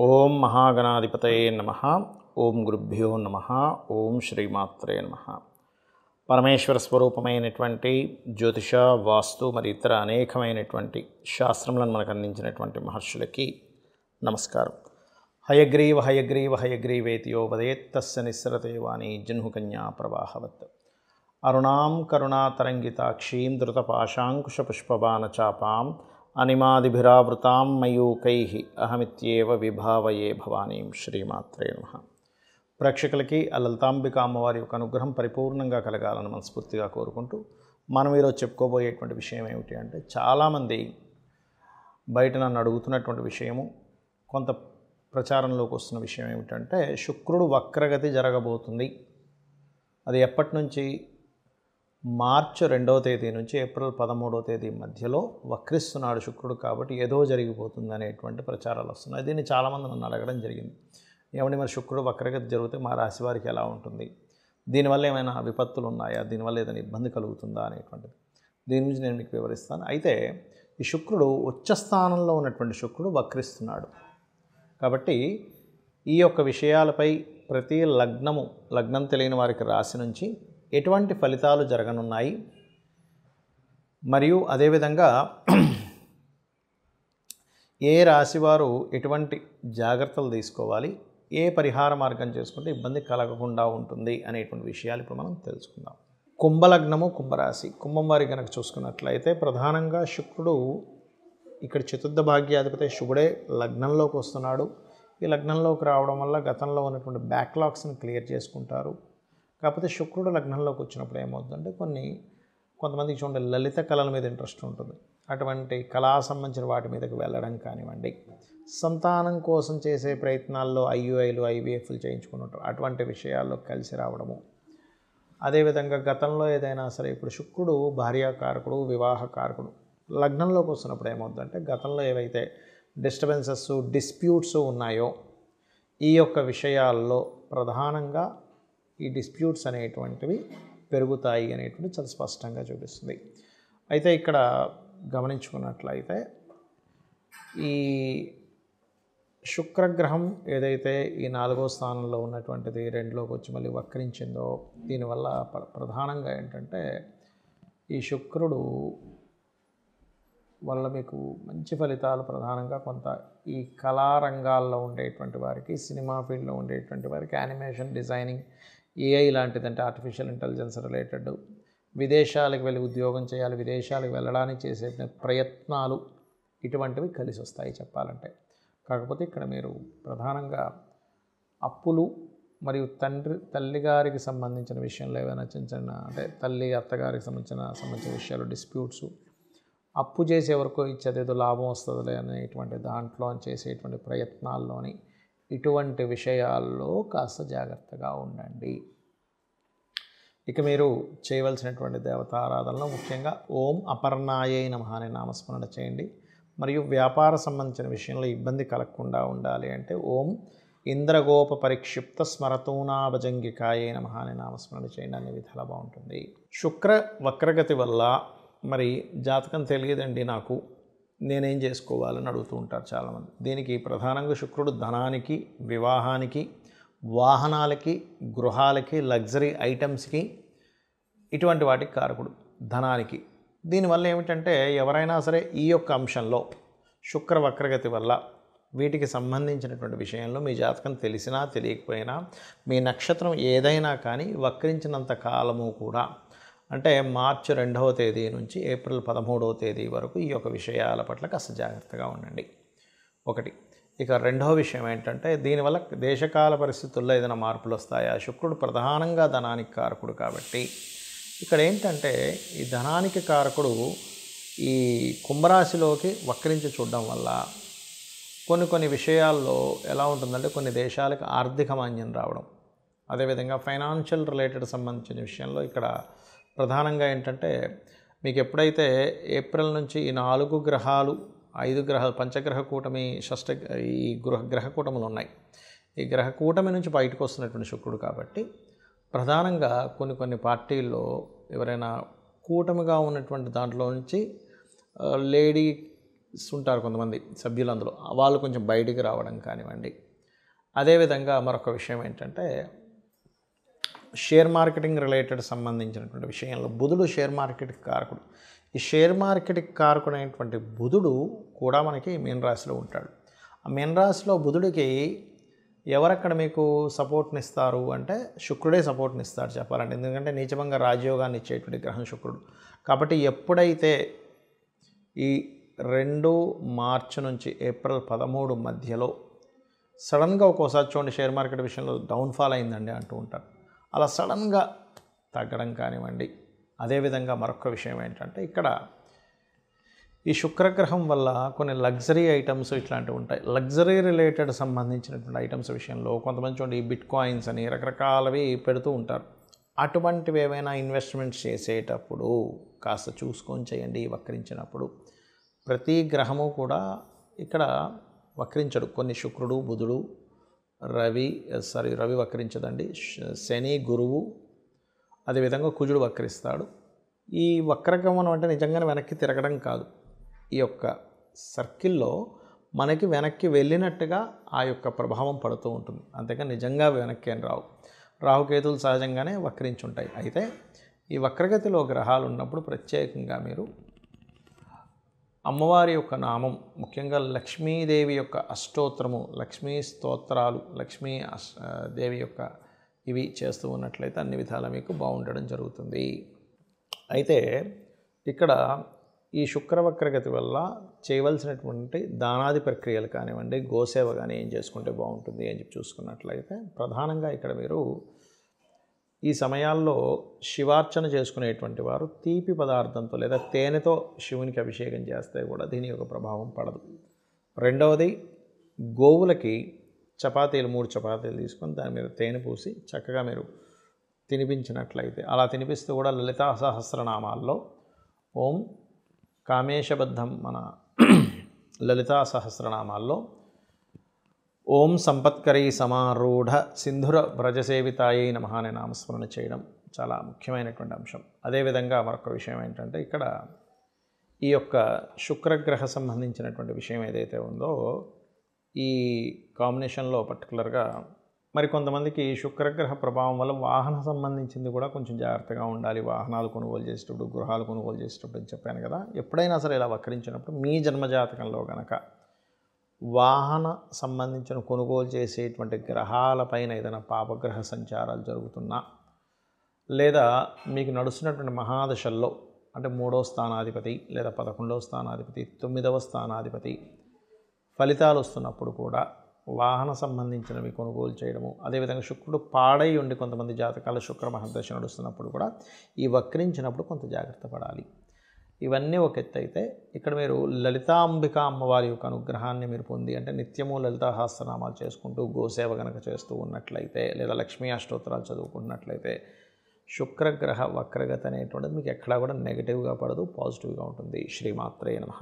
ఓం మహాగణాధిపతయే నమః. ఓం గురుభ్యో నమః. ఓం శ్రీమాత్రే నమః. పరమేశ్వర స్వరూపమైనటువంటి జ్యోతిష, వాస్తు మరి ఇతర అనేకమైనటువంటి శాస్త్రములను మనకు అందించినటువంటి మహర్షులకి నమస్కారం. హయగ్రీవ హయగ్రీవ హయగ్రీవేతియో వదేత్ తస్య నిస్సరతే వాణి జహ్నుకన్యా ప్రవాహవత్. అరుణాం కరుణాతరంగితాక్షీం ధృతపాశాంకుశపుష్పబాణచాపాం అనిమాదిభిరావృతాం మయూకైః అహమిత్యేవ విభావయే భవానీం. శ్రీమాత్రే నమః. ప్రేక్షకులకి ఆ లలితాంబిక అమ్మవారి యొక్క అనుగ్రహం పరిపూర్ణంగా కలగాలని మనస్ఫూర్తిగా కోరుకుంటూ మనం ఈరోజు చెప్పుకోబోయేటువంటి విషయం ఏమిటి అంటే, చాలామంది బయట నన్ను అడుగుతున్నటువంటి విషయము, కొంత ప్రచారంలోకి వస్తున్న విషయం ఏమిటంటే, శుక్రుడు వక్రగతి జరగబోతుంది. అది ఎప్పటి నుంచి? మార్చి 2వ తేదీ నుంచి ఏప్రిల్ 13వ తేదీ మధ్యలో వక్రిస్తున్నాడు శుక్రుడు, కాబట్టి ఏదో జరిగిపోతుంది అనేటువంటి ప్రచారాలు వస్తున్నాయి. దీన్ని చాలామంది నన్ను అడగడం జరిగింది. ఏమండి, మరి శుక్రుడు వక్రగతి జరిగితే మా రాశి వారికి ఎలా ఉంటుంది? దీనివల్ల ఏమైనా విపత్తులు ఉన్నాయా? దీనివల్ల ఏదైనా ఇబ్బంది కలుగుతుందా అనేటువంటిది దీని గురించి నేను మీకు వివరిస్తాను. అయితే ఈ శుక్రుడు ఉచ్చ స్థానంలో ఉన్నటువంటి శుక్రుడు వక్రిస్తున్నాడు కాబట్టి ఈ యొక్క విషయాలపై ప్రతి లగ్నం తెలియని వారికి రాశి నుంచి ఎటువంటి ఫలితాలు జరగనున్నాయి, మరియు అదేవిధంగా ఏ రాశివారు ఎటువంటి జాగ్రత్తలు తీసుకోవాలి, ఏ పరిహార మార్గం చేసుకుంటే ఇబ్బంది కలగకుండా ఉంటుంది అనేటువంటి విషయాలు ఇప్పుడు మనం తెలుసుకుందాం. కుంభలగ్నము, కుంభరాశి. కుంభం వారి కనుక చూసుకున్నట్లయితే ప్రధానంగా శుక్రుడు ఇక్కడ చతుర్థ భాగ్యాధిపతి శుభుడే లగ్నంలోకి వస్తున్నాడు. ఈ లగ్నంలోకి రావడం వల్ల గతంలో ఉన్నటువంటి బ్యాక్లాగ్స్ని క్లియర్ చేసుకుంటారు. కాకపోతే శుక్రుడు లగ్నంలోకి వచ్చినప్పుడు ఏమవుతుందంటే, కొంతమందికి చూడండి లలిత కళల మీద ఇంట్రెస్ట్ ఉంటుంది. అటువంటి కళా సంబంధించిన వాటి మీదకి వెళ్ళడం కానివ్వండి, సంతానం కోసం చేసే ప్రయత్నాల్లో ఐయుఐలు ఐవీఎఫ్లు చేయించుకుని ఉంటారు, అటువంటి విషయాల్లో కలిసి రావడము. అదేవిధంగా గతంలో ఏదైనా సరే, ఇప్పుడు శుక్రుడు భార్యాకారకుడు, వివాహకారకుడు. లగ్నంలోకి వస్తున్నప్పుడు ఏమవుతుందంటే, గతంలో ఏవైతే డిస్టర్బెన్సెస్, డిస్ప్యూట్స్ ఉన్నాయో ఈ యొక్క విషయాల్లో ప్రధానంగా ఈ డిస్ప్యూట్స్ అనేటువంటివి పెరుగుతాయి అనేటువంటి చాలా స్పష్టంగా చూపిస్తుంది. అయితే ఇక్కడ గమనించుకున్నట్లయితే ఈ శుక్రగ్రహం ఏదైతే ఈ 4వ స్థానంలో ఉన్నటువంటిది 2లోకి వచ్చి మళ్ళీ వక్రించిందో, దీనివల్ల ప్రధానంగా ఏంటంటే, ఈ శుక్రుడు వల్ల మీకు మంచి ఫలితాలు ప్రధానంగా కొంత ఈ కళారంగాల్లో ఉండేటువంటి వారికి, సినిమా ఫీల్డ్లో ఉండేటువంటి వారికి, యానిమేషన్, డిజైనింగ్, ఏఐ లాంటిదంటే ఆర్టిఫిషియల్ ఇంటెలిజెన్స్ రిలేటెడ్, విదేశాలకు వెళ్ళి ఉద్యోగం చేయాలి, విదేశాలకు వెళ్ళడానికి చేసే ప్రయత్నాలు, ఇటువంటివి కలిసి వస్తాయి చెప్పాలంటే. కాకపోతే ఇక్కడ మీరు ప్రధానంగా అప్పులు మరియు తల్లిగారికి సంబంధించిన విషయంలో ఏవైనా చిన్న అంటే తల్లి అత్తగారికి సంబంధించిన విషయాలు, డిస్ప్యూట్స్, అప్పు చేసే వరకు ఇచ్చేదేదో లాభం వస్తుందిలే అనేటువంటి దాంట్లో చేసేటువంటి ప్రయత్నాల్లోని ఇటువంటి విషయాల్లో కాస్త జాగ్రత్తగా ఉండండి. ఇక మీరు చేయవలసినటువంటి దేవతారాధనలో ముఖ్యంగా ఓం అపర్ణాయై నమః అనే నామస్మరణ చేయండి. మరియు వ్యాపార సంబంధించిన విషయంలో ఇబ్బంది కలగకుండా ఉండాలి అంటే ఓం ఇంద్రగోప పరిక్షిప్త స్మరతూనాభజంగికాయై నమః అనే నామస్మరణ చేయండి. అనే విధాలా బాగుంటుంది. శుక్ర వక్రగతి వల్ల మరి జాతకం తెలియదండి నాకు, నేనేం చేసుకోవాలని అడుగుతూ ఉంటారు చాలామంది. దీనికి ప్రధానంగా శుక్రుడు ధనానికి, వివాహానికి, వాహనాలకి, గృహాలకి, లగ్జరీ ఐటమ్స్కి, ఇటువంటి వాటికి కారకుడు ధనానికి. దీనివల్ల ఏమిటంటే, ఎవరైనా సరే ఈ యొక్క అంశంలో శుక్ర వక్రగతి వల్ల వీటికి సంబంధించినటువంటి విషయంలో మీ జాతకం తెలిసినా తెలియకపోయినా, మీ నక్షత్రం ఏదైనా కానీ వక్రించినంత కాలము కూడా, అంటే మార్చి 2వ తేదీ నుంచి ఏప్రిల్ 13వ తేదీ వరకు ఈ యొక్క విషయాల పట్ల కాస్త జాగ్రత్తగా ఉండండి. ఒకటి. ఇక రెండవ విషయం ఏంటంటే, దీనివల్ల దేశకాల పరిస్థితుల్లో ఏదైనా మార్పులు వస్తాయా? శుక్రుడు ప్రధానంగా ధనానికి కారకుడు కాబట్టి ఇక్కడ ఏంటంటే, ఈ ధనానికి కారకుడు ఈ కుంభరాశిలోకి వక్రించి చూడడం వల్ల కొన్ని విషయాల్లో ఎలా ఉంటుందంటే, కొన్ని దేశాలకు ఆర్థిక మాంద్యం రావడం, అదేవిధంగా ఫైనాన్షియల్ రిలేటెడ్ సంబంధించిన విషయంలో ఇక్కడ ప్రధానంగా ఏంటంటే, మీకు ఎప్పుడైతే ఏప్రిల్ నుంచి ఈ 4 గ్రహాలు, 5 గ్రహాలు, పంచగ్రహ కూటమి, ఈ గ్రహ కూటములు ఉన్నాయి. ఈ గ్రహ కూటమి నుంచి బయటకు వస్తున్నటువంటి శుక్రుడు కాబట్టి ప్రధానంగా కొన్ని పార్టీల్లో ఎవరైనా కూటమిగా ఉన్నటువంటి దాంట్లో నుంచి లేడీ ఉంటారు కొంతమంది సభ్యులు, అందులో వాళ్ళు కొంచెం బయటికి రావడం కానివ్వండి. అదేవిధంగా మరొక విషయం ఏంటంటే షేర్ మార్కెటింగ్ రిలేటెడ్ సంబంధించినటువంటి విషయంలో బుధుడు షేర్ మార్కెట్కి కారకుడు. ఈ షేర్ మార్కెట్కి కారకుడైనటువంటి బుధుడు కూడా మనకి మీన రాశిలో ఉంటాడు. ఆ మీన రాశిలో బుధుడికి ఎవరక్కడ మీకు సపోర్ట్ని ఇస్తారు అంటే శుక్రుడే సపోర్ట్ని ఇస్తాడు చెప్పాలంటే. ఎందుకంటే నీచభంగ రాజయోగాన్ని ఇచ్చేటువంటి గ్రహం శుక్రుడు. కాబట్టి ఎప్పుడైతే ఈ 2 మార్చి నుంచి ఏప్రిల్ 13 మధ్యలో సడన్గా ఒక్కోసారి చూడండి షేర్ మార్కెట్ విషయంలో డౌన్ఫాల్ అయిందండి అంటూ ఉంటారు. అలా సడన్గా తగ్గడం కానివ్వండి. అదేవిధంగా మరొక విషయం ఏంటంటే ఇక్కడ ఈ శుక్రగ్రహం వల్ల కొన్ని లగ్జరీ ఐటమ్స్ ఇట్లాంటివి ఉంటాయి. లగ్జరీ రిలేటెడ్ సంబంధించినటువంటి ఐటమ్స్ విషయంలో కొంతమంది చూడండి ఈ బిట్ కాయిన్స్ అని రకరకాలవి పెడుతూ ఉంటారు. అటువంటివి ఏమైనా ఇన్వెస్ట్మెంట్స్ చేసేటప్పుడు కాస్త చూసుకొని చేయండి. వక్రించినప్పుడు ప్రతి గ్రహము కూడా ఇక్కడ వక్రించడు. కొన్ని శుక్రుడు, బుధుడు, రవి వక్రించదండి, శని, గురువు, అదేవిధంగా కుజుడు వక్రిస్తాడు. ఈ వక్రగమనం అంటే నిజంగానే వెనక్కి తిరగడం కాదు. ఈ యొక్క సర్కిల్లో మనకి వెనక్కి వెళ్ళినట్టుగా ఆ యొక్క ప్రభావం పడుతూ ఉంటుంది. అంతేకాని నిజంగా వెనక్కి అని రావు. రాహుకేతులు సహజంగానే వక్రించుంటాయి. అయితే ఈ వక్రగతిలో గ్రహాలు ఉన్నప్పుడు ప్రత్యేకంగా మీరు అమ్మవారి యొక్క నామం, ముఖ్యంగా లక్ష్మీదేవి యొక్క అష్టోత్తరము, లక్ష్మీ స్తోత్రాలు, దేవి యొక్క ఇవి చేస్తూ ఉన్నట్లయితే అన్ని విధాలా మీకు బాగుండడం జరుగుతుంది. అయితే ఇక్కడ ఈ శుక్రవక్రగతి వల్ల చేయవలసినటువంటి దానాది ప్రక్రియలు కానివ్వండి, గోసేవ కానీ ఏం చేసుకుంటే బాగుంటుంది అని చెప్పి చూసుకున్నట్లయితే ప్రధానంగా ఇక్కడ మీరు ఈ సమయాల్లో శివార్చన చేసుకునేటువంటి వారు తీపి పదార్థంతో లేదా తేనెతో శివునికి అభిషేకం చేస్తే కూడా దీని యొక్క ప్రభావం పడదు. రెండవది, గోవులకి చపాతీలు 3 చపాతీలు తీసుకొని దాని మీద తేనె పూసి చక్కగా మీరు తినిపించినట్లయితే, అలా తినిపిస్తూ కూడా లలితా సహస్రనామాల్లో ఓం కామేశబద్ధం మన లలితా సహస్రనామాల్లో ఓం సంపత్కరీ సమారూఢ సింధుర వ్రజసేవితాయై నమః అనే నామస్మరణ చేయడం చాలా ముఖ్యమైనటువంటి అంశం. అదేవిధంగా మరొక విషయం ఏంటంటే ఇక్కడ ఈ యొక్క శుక్రగ్రహ సంబంధించినటువంటి విషయం ఏదైతే ఉందో ఈ కాంబినేషన్లో పర్టికులర్గా మరికొంతమందికి శుక్రగ్రహ ప్రభావం వల్ల వాహన సంబంధించింది కూడా కొంచెం జాగ్రత్తగా ఉండాలి. వాహనాలు కొనుగోలు చేసేటప్పుడు, గృహాలు కొనుగోలు చేసేటప్పుడు అని చెప్పాను కదా. ఎప్పుడైనా సరే ఇలా వక్రించినప్పుడు మీ జన్మజాతకంలో కనుక వాహన సంబంధించిన కొనుగోలు చేసేటువంటి గ్రహాలపైన ఏదైనా పాపగ్రహ సంచారాలు జరుగుతున్నా, లేదా మీకు నడుస్తున్నటువంటి మహాదశల్లో అంటే 3వ స్థానాధిపతి లేదా 11వ స్థానాధిపతి, 9వ స్థానాధిపతి ఫలితాలు వస్తున్నప్పుడు కూడా వాహన సంబంధించినవి కొనుగోలు చేయడము, అదేవిధంగా శుక్రుడు పాడై ఉండి కొంతమంది జాతకాల శుక్ర మహర్దశ నడుస్తున్నప్పుడు కూడా ఈ వక్రించినప్పుడు కొంత జాగ్రత్త పడాలి. ఇవన్నీ ఒక ఎత్తు అయితే ఇక్కడ మీరు లలితాంబిక అమ్మవారి యొక్క అనుగ్రహాన్ని మీరు పొంది అంటే నిత్యము లలితా సహస్రనామాలు చేసుకుంటూ గోసేవ కనుక చేస్తూ ఉన్నట్లయితే లేదా లక్ష్మీ అష్టోత్తరాలు చదువుకున్నట్లయితే శుక్రగ్రహ వక్రగతి అనేటువంటిది మీకు ఎక్కడా కూడా నెగిటివ్గా పడదు, పాజిటివ్గా ఉంటుంది. శ్రీమాత్రే నమః.